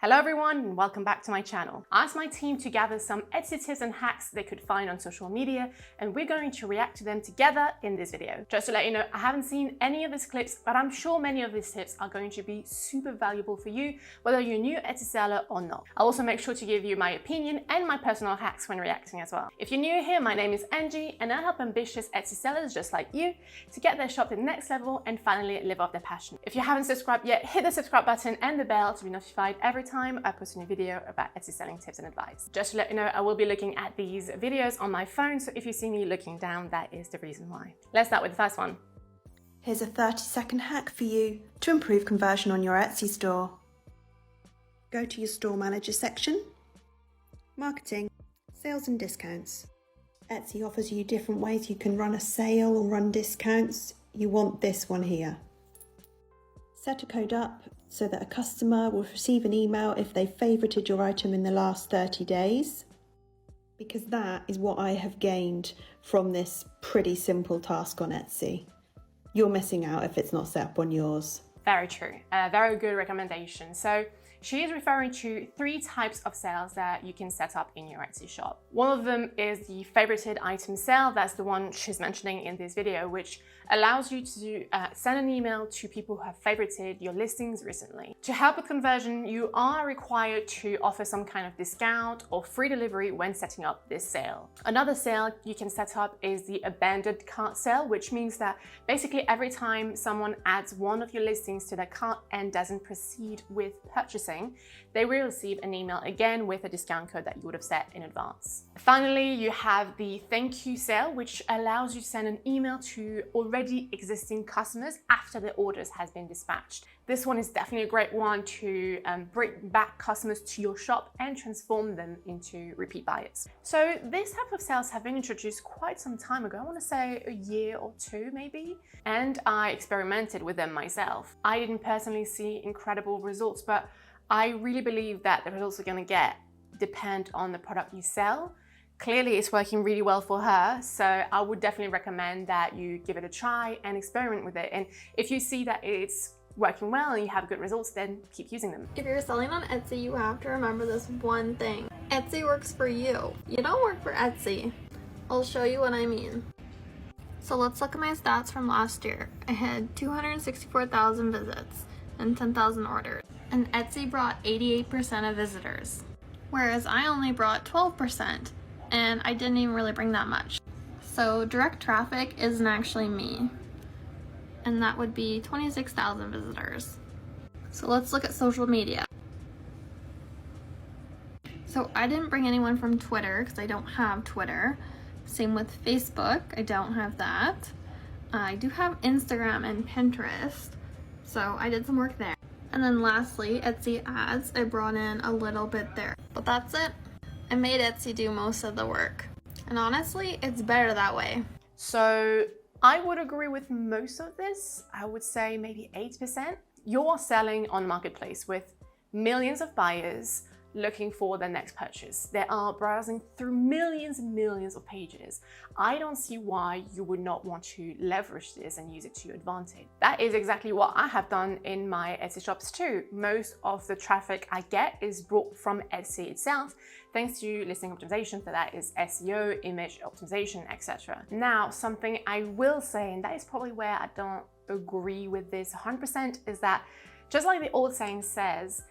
Hello everyone and welcome back to my channel. I asked my team to gather some Etsy tips and hacks they could find on social media, and we're going to react to them together in this video. Just to let you know, I haven't seen any of these clips, but I'm sure many of these tips are going to be super valuable for you, whether you're a new Etsy seller or not. I'll also make sure to give you my opinion and my personal hacks when reacting as well. If you're new here, my name is Angie and I help ambitious Etsy sellers just like you to get their shop to the next level and finally live off their passion. If you haven't subscribed yet, hit the subscribe button and the bell to be notified every time I post a new video about Etsy selling tips and advice. Just to let you know, I will be looking at these videos on my phone, so if you see me looking down, that is the reason why. Let's start with the first one. Here's a 30-second hack for you to improve conversion on your Etsy store. Go to your store manager section, marketing, sales and discounts. Etsy offers you different ways you can run a sale or run discounts. You want this one here. Set a code up so that a customer will receive an email if they favorited your item in the last 30 days, because that is what I have gained from this pretty simple task on Etsy. You're missing out if it's not set up on yours. Very true. Very good recommendation. So she is referring to 3 types of sales that you can set up in your Etsy shop. One of them is the favorited item sale. That's the one she's mentioning in this video, which allows you to send an email to people who have favorited your listings recently. To help with conversion, you are required to offer some kind of discount or free delivery when setting up this sale. Another sale you can set up is the abandoned cart sale, which means that basically every time someone adds one of your listings to their cart and doesn't proceed with purchasing, they will receive an email again with a discount code that you would have set in advance. Finally, you have the thank you sale, which allows you to send an email to already existing customers after the orders has been dispatched. This one is definitely a great one to bring back customers to your shop and transform them into repeat buyers. So these type of sales have been introduced quite some time ago. I want to say a year or 2 maybe, and I experimented with them myself. I didn't personally see incredible results, but I really believe that the results you're going to get depend on the product you sell. Clearly, it's working really well for her, so I would definitely recommend that you give it a try and experiment with it. And if you see that it's working well and you have good results, then keep using them. If you're selling on Etsy, you have to remember this one thing. Etsy works for you. You don't work for Etsy. I'll show you what I mean. So let's look at my stats from last year. I had 264,000 visits and 10,000 orders. And Etsy brought 88% of visitors, whereas I only brought 12%, and I didn't even really bring that much. So direct traffic isn't actually me, and that would be 26,000 visitors. So let's look at social media. So I didn't bring anyone from Twitter because I don't have Twitter. Same with Facebook, I don't have that. I do have Instagram and Pinterest, so I did some work there. And then lastly, Etsy ads, I brought in a little bit there. But that's it. I made Etsy do most of the work. And honestly, it's better that way. So I would agree with most of this. I would say maybe 8%. You're selling on Marketplace with millions of buyers looking for their next purchase. They are browsing through millions and millions of pages. I don't see why you would not want to leverage this and use it to your advantage. That is exactly what I have done in my Etsy shops too. Most of the traffic I get is brought from Etsy itself, thanks to listing optimization, so that is SEO, image optimization, etc. Now, something I will say, and that is probably where I don't agree with this 100%, is that just like the old saying says,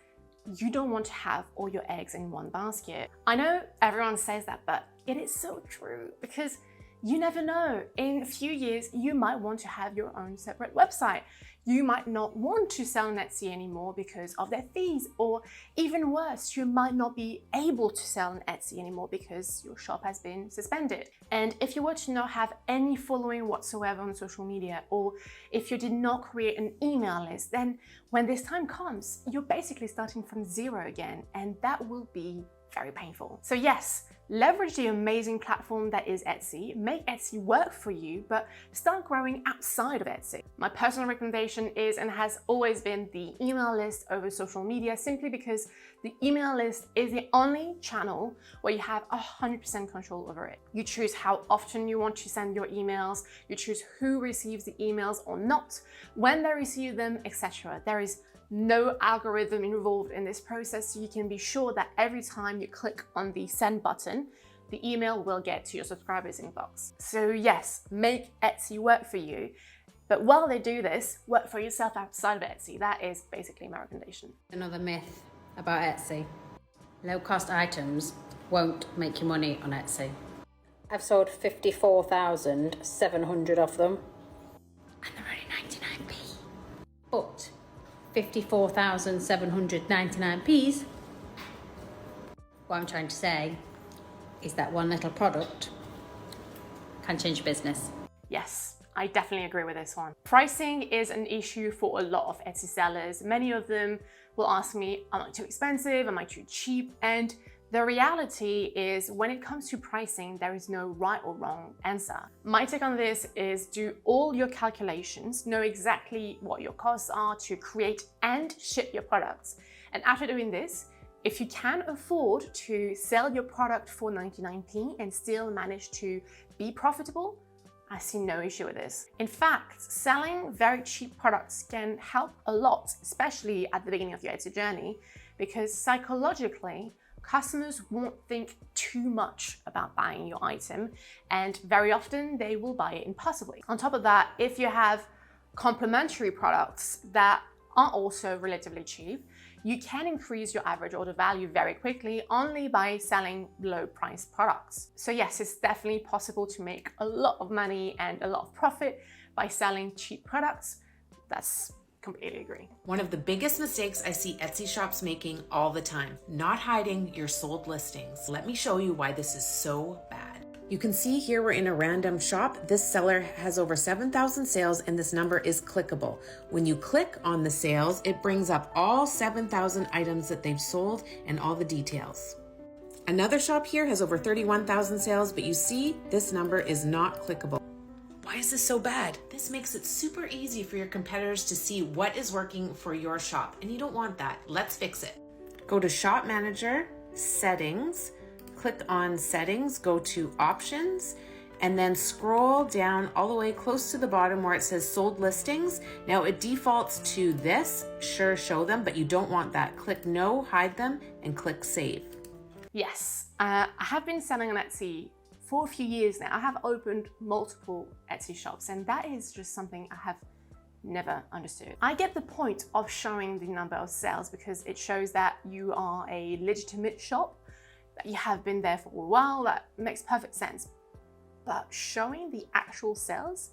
you don't want to have all your eggs in one basket. I know everyone says that, but it is so true, because you never know. In a few years, you might want to have your own separate website. You might not want to sell on Etsy anymore because of their fees, or even worse, you might not be able to sell on Etsy anymore because your shop has been suspended. And if you were to not have any following whatsoever on social media, or if you did not create an email list, then when this time comes, you're basically starting from zero again, and that will be very painful. So yes, leverage the amazing platform that is Etsy, make Etsy work for you, but start growing outside of Etsy. My personal recommendation is, and has always been, the email list over social media, simply because the email list is the only channel where you have 100% control over it. You choose how often you want to send your emails, you choose who receives the emails or not, when they receive them, etc. There is no algorithm involved in this process, so you can be sure that every time you click on the send button, the email will get to your subscribers' inbox. So yes, make Etsy work for you. But while they do this, work for yourself outside of Etsy. That is basically my recommendation. Another myth about Etsy. Low-cost items won't make you money on Etsy. I've sold 54,700 of them. And they're only 99p. But 54,799p's, what I'm trying to say is that one little product can change your business. Yes, I definitely agree with this one. Pricing is an issue for a lot of Etsy sellers. Many of them will ask me, am I too expensive? Am I too cheap? And the reality is, when it comes to pricing, there is no right or wrong answer. My take on this is do all your calculations, know exactly what your costs are to create and ship your products. And after doing this, if you can afford to sell your product for 99p and still manage to be profitable, I see no issue with this. In fact, selling very cheap products can help a lot, especially at the beginning of your Etsy journey, because psychologically, customers won't think too much about buying your item, and very often they will buy it impulsively. On top of that, if you have complementary products that are also relatively cheap, you can increase your average order value very quickly only by selling low priced products. So yes, it's definitely possible to make a lot of money and a lot of profit by selling cheap products. That's completely agree. One of the biggest mistakes I see Etsy shops making all the time, not hiding your sold listings. Let me show you why this is so bad. You can see here we're in a random shop. This seller has over 7,000 sales and this number is clickable. When you click on the sales, it brings up all 7,000 items that they've sold and all the details. Another shop here has over 31,000 sales, but you see this number is not clickable. Why is this so bad? This makes it super easy for your competitors to see what is working for your shop, and you don't want that. Let's fix it. Go to Shop Manager, Settings, click on Settings, go to Options, and then scroll down all the way close to the bottom where it says Sold Listings. Now it defaults to this, sure, show them, but you don't want that. Click No, hide them, and click Save. Yes, I have been selling on Etsy for a few years now. I have opened multiple Etsy shops, and that is just something I have never understood. I get the point of showing the number of sales because it shows that you are a legitimate shop, that you have been there for a while. That makes perfect sense. But showing the actual sales,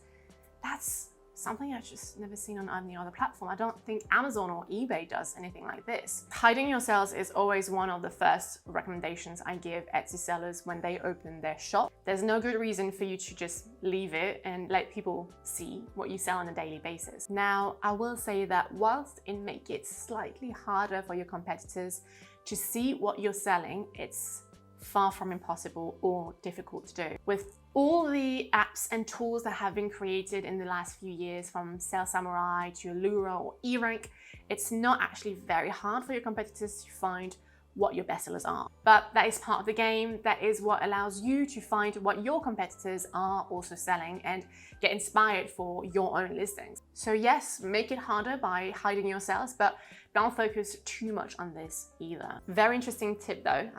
that's something I've just never seen on any other platform. I don't think Amazon or eBay does anything like this. Hiding your sales is always one of the first recommendations I give Etsy sellers when they open their shop. There's no good reason for you to just leave it and let people see what you sell on a daily basis. Now, I will say that whilst it may get slightly harder for your competitors to see what you're selling, it's far from impossible or difficult to do. With all the apps and tools that have been created in the last few years, from Sales Samurai to Allura or eRank, it's not actually very hard for your competitors to find what your bestsellers are. But that is part of the game. That is what allows you to find what your competitors are also selling and get inspired for your own listings. So yes, make it harder by hiding your sales, but don't focus too much on this either. Very interesting tip though,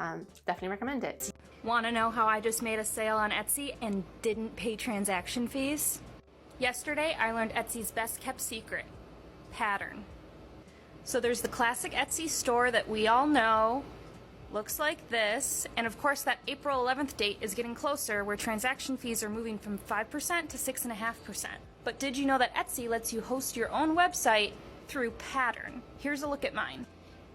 definitely recommend it. Want to know how I just made a sale on Etsy and didn't pay transaction fees? Yesterday, I learned Etsy's best kept secret, pattern. So there's the classic Etsy store that we all know, looks like this, and of course that April 11th date is getting closer where transaction fees are moving from 5% to 6.5%. But did you know that Etsy lets you host your own website through Pattern? Here's a look at mine.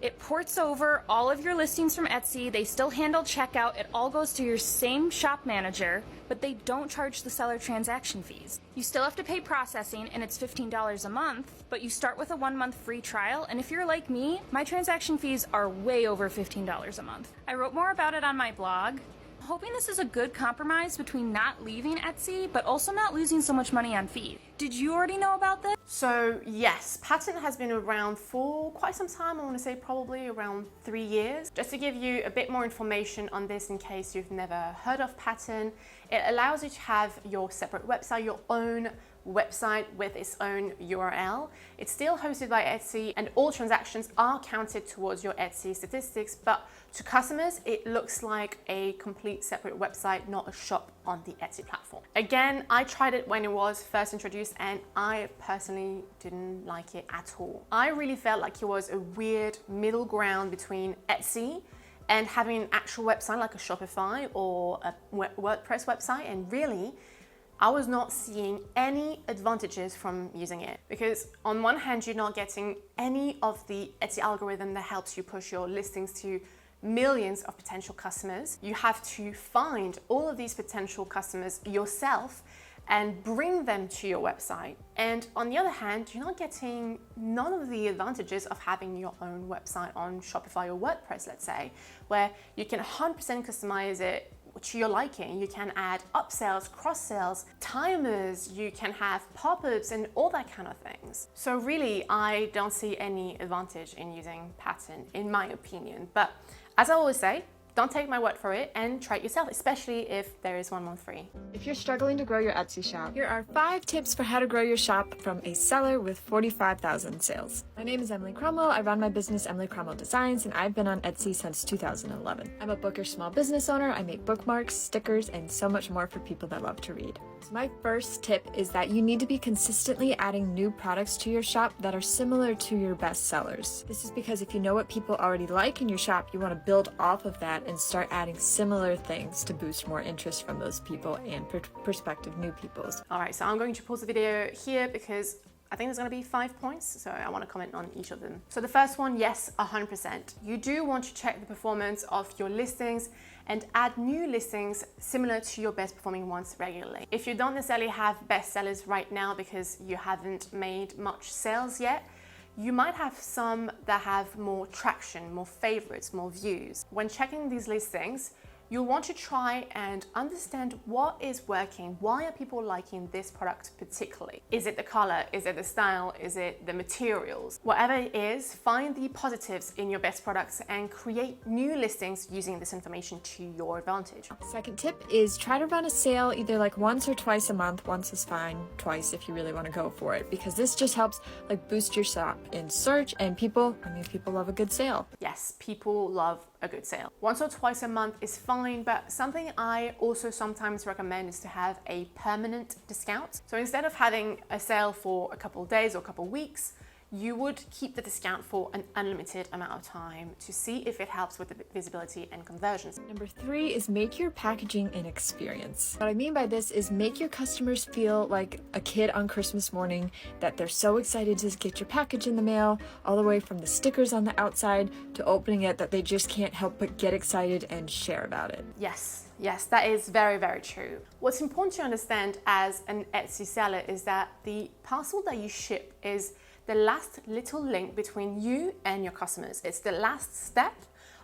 It ports over all of your listings from Etsy. They still handle checkout. It all goes to your same shop manager, but they don't charge the seller transaction fees. You still have to pay processing, and it's $15 a month, but you start with a 1-month free trial, and if you're like me, my transaction fees are way over $15 a month. I wrote more about it on my blog. I'm hoping this is a good compromise between not leaving Etsy, but also not losing so much money on fees. Did you already know about this? So yes, Pattern has been around for quite some time. I want to say probably around 3 years. Just to give you a bit more information on this in case you've never heard of Pattern, it allows you to have your separate website, your own website with its own URL. It's still hosted by Etsy and all transactions are counted towards your Etsy statistics, but to customers, it looks like a complete separate website, not a shop on the Etsy platform. Again, I tried it when it was first introduced and I personally didn't like it at all. I really felt like it was a weird middle ground between Etsy and having an actual website like a Shopify or a WordPress website, and really, I was not seeing any advantages from using it, because on one hand, you're not getting any of the Etsy algorithm that helps you push your listings to millions of potential customers. You have to find all of these potential customers yourself and bring them to your website. And on the other hand, you're not getting none of the advantages of having your own website on Shopify or WordPress, let's say, where you can 100% customize it to your liking. You can add upsells, cross-sells, timers, you can have pop-ups and all that kind of things. So really, I don't see any advantage in using Pattern, in my opinion. But as I always say, don't take my word for it and try it yourself, especially if there is 1 month free. If you're struggling to grow your Etsy shop, here are 5 tips for how to grow your shop from a seller with 45,000 sales. My name is Emily Cromwell. I run my business, Emily Cromwell Designs, and I've been on Etsy since 2011. I'm a bookish small business owner. I make bookmarks, stickers, and so much more for people that love to read. So my first tip is that you need to be consistently adding new products to your shop that are similar to your best sellers. This is because if you know what people already like in your shop, you want to build off of that and start adding similar things to boost more interest from those people and prospective new peoples. All right, so I'm going to pause the video here because I think there's going to be 5 points, so I want to comment on each of them. So the first one, yes, 100%. You do want to check the performance of your listings and add new listings similar to your best performing ones regularly. If you don't necessarily have best sellers right now because you haven't made much sales yet, you might have some that have more traction, more favorites, more views. When checking these listings, you'll want to try and understand what is working. Why are people liking this product particularly? Is it the color? Is it the style? Is it the materials? Whatever it is, find the positives in your best products and create new listings using this information to your advantage. Second tip is try to run a sale either like once or twice a month. Once is fine, twice if you really want to go for it, because this just helps like boost your shop in search, and people love a good sale. Yes, people love a good sale. Once or twice a month is fine, but something I also sometimes recommend is to have a permanent discount. So instead of having a sale for a couple of days or a couple of weeks, you would keep the discount for an unlimited amount of time to see if it helps with the visibility and conversions. Number 3 is make your packaging an experience. What I mean by this is make your customers feel like a kid on Christmas morning, that they're so excited to get your package in the mail, all the way from the stickers on the outside to opening it, that they just can't help but get excited and share about it. Yes, that is very, very true. What's important to understand as an Etsy seller is that the parcel that you ship is the last little link between you and your customers. It's the last step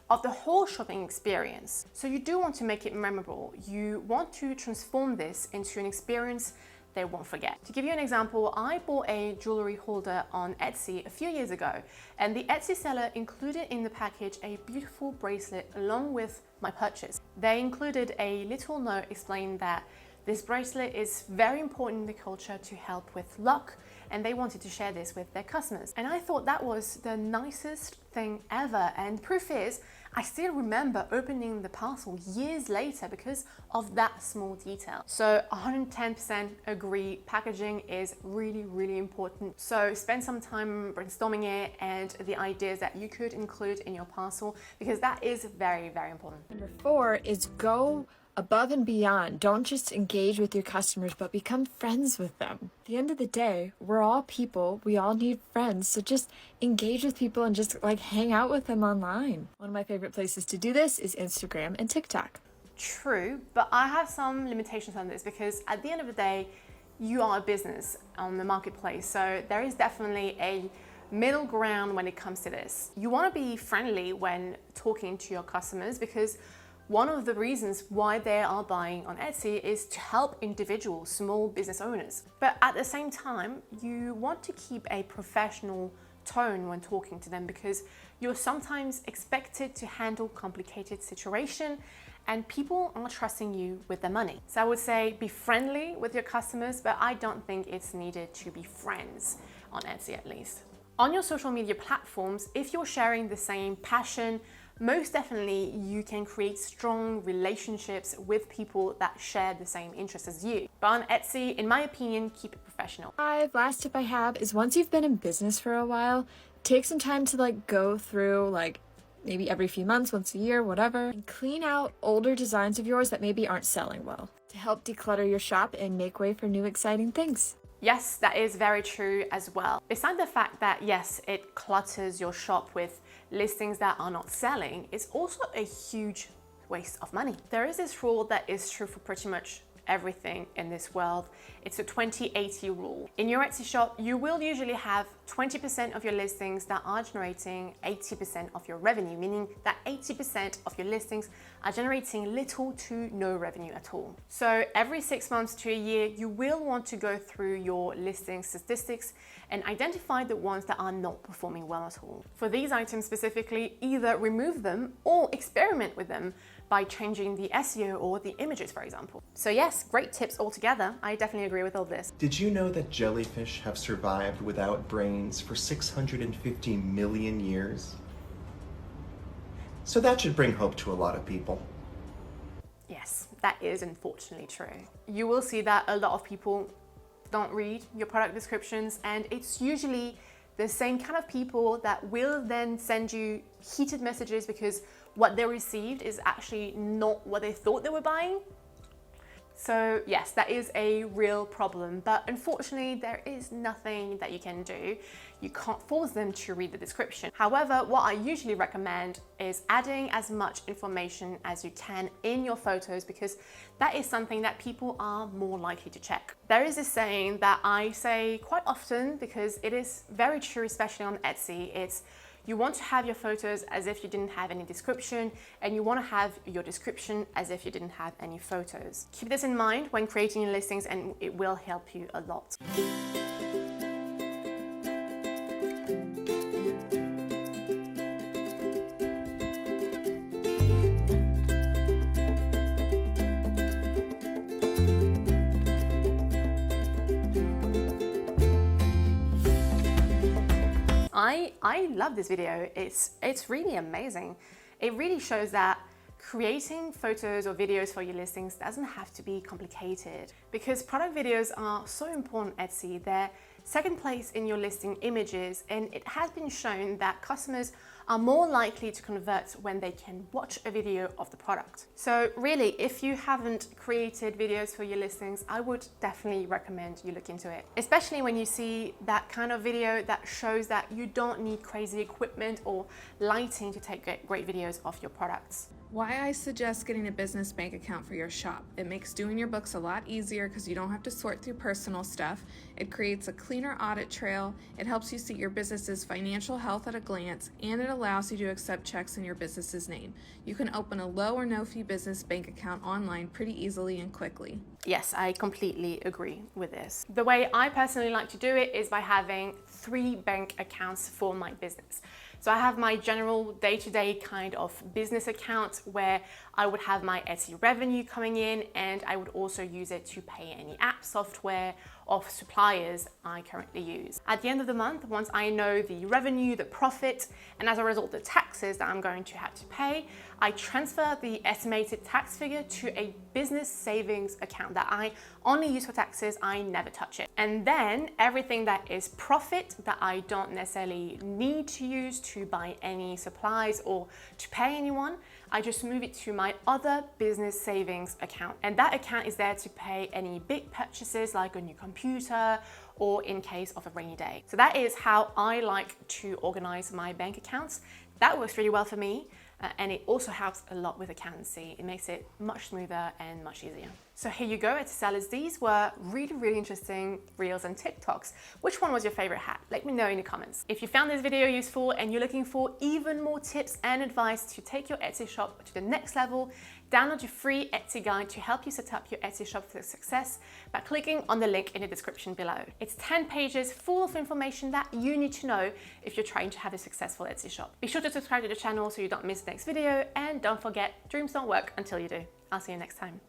of the whole shopping experience. So you do want to make it memorable. You want to transform this into an experience they won't forget. To give you an example, I bought a jewelry holder on Etsy a few years ago, and the Etsy seller included in the package a beautiful bracelet along with my purchase. They included a little note explaining that this bracelet is very important in the culture to help with luck, and they wanted to share this with their customers. And I thought that was the nicest thing ever. And proof is, I still remember opening the parcel years later because of that small detail. So 110% agree, packaging is really, really important. So spend some time brainstorming it and the ideas that you could include in your parcel, because that is very, very important. Number 4 is go above and beyond. Don't just engage with your customers, but become friends with them. At the end of the day, we're all people. We all need friends. So just engage with people and just like hang out with them online. One of my favorite places to do this is Instagram and TikTok. True, but I have some limitations on this because at the end of the day, you are a business on the marketplace. So there is definitely a middle ground when it comes to this. You want to be friendly when talking to your customers, because one of the reasons why they are buying on Etsy is to help individuals, small business owners. But at the same time, you want to keep a professional tone when talking to them, because you're sometimes expected to handle complicated situation and people are trusting you with their money. So I would say be friendly with your customers, but I don't think it's needed to be friends on Etsy at least. On your social media platforms, if you're sharing the same passion, most definitely you can create strong relationships with people that share the same interests as you. But on Etsy, in my opinion, keep it professional. Last tip I have is once you've been in business for a while, take some time to go through maybe every few months, once a year, whatever, and clean out older designs of yours that maybe aren't selling well to help declutter your shop and make way for new exciting things. Yes, that is very true as well. Besides the fact that yes, it clutters your shop with listings that are not selling, it's also a huge waste of money. There is this rule that is true for pretty much everything in this world. It's a 20-80 rule. In your Etsy shop, you will usually have 20% of your listings that are generating 80% of your revenue, meaning that 80% of your listings are generating little to no revenue at all. So every 6 months to a year, you will want to go through your listing statistics and identify the ones that are not performing well at all. For these items specifically, either remove them or experiment with them by changing the SEO or the images, for example. So yes, great tips altogether. I definitely agree with all this. Did you know that jellyfish have survived without brains for 650 million years? So that should bring hope to a lot of people. Yes, that is unfortunately true. You will see that a lot of people don't read your product descriptions, and it's usually the same kind of people that will then send you heated messages because what they received is actually not what they thought they were buying. So yes, that is a real problem, but unfortunately there is nothing that you can do. You can't force them to read the description. However, what I usually recommend is adding as much information as you can in your photos, because that is something that people are more likely to check. There is this saying that I say quite often because it is very true, especially on Etsy. It's you want to have your photos as if you didn't have any description, and you want to have your description as if you didn't have any photos. Keep this in mind when creating your listings and it will help you a lot. I love this video. It's really amazing. It really shows that creating photos or videos for your listings doesn't have to be complicated, because product videos are so important on Etsy. They're second place in your listing images, and it has been shown that customers are more likely to convert when they can watch a video of the product. So really, if you haven't created videos for your listings, I would definitely recommend you look into it, especially when you see that kind of video that shows that you don't need crazy equipment or lighting to take great videos of your products. Why I suggest getting a business bank account for your shop. It makes doing your books a lot easier because you don't have to sort through personal stuff. It creates a cleaner audit trail. It helps you see your business's financial health at a glance, and it allows you to accept checks in your business's name. You can open a low or no fee business bank account online pretty easily and quickly. Yes, I completely agree with this. The way I personally like to do it is by having 3 bank accounts for my business. So I have my general day-to-day kind of business account where I would have my Etsy revenue coming in, and I would also use it to pay any app software of suppliers I currently use. At the end of the month, once I know the revenue, the profit, and as a result the taxes that I'm going to have to pay, I transfer the estimated tax figure to a business savings account that I only use for taxes. I never touch it. And then everything that is profit that I don't necessarily need to use to buy any supplies or to pay anyone, I just move it to my other business savings account. And that account is there to pay any big purchases like a new computer or in case of a rainy day. So that is how I like to organize my bank accounts. That works really well for me. And it also helps a lot with accountancy. It makes it much smoother and much easier. So here you go, Etsy sellers. These were really interesting reels and TikToks. Which one was your favorite hack? Let me know in the comments. If you found this video useful and you're looking for even more tips and advice to take your Etsy shop to the next level, download your free Etsy guide to help you set up your Etsy shop for success by clicking on the link in the description below. It's 10 pages full of information that you need to know if you're trying to have a successful Etsy shop. Be sure to subscribe to the channel so you don't miss the next video, and don't forget, dreams don't work until you do. I'll see you next time.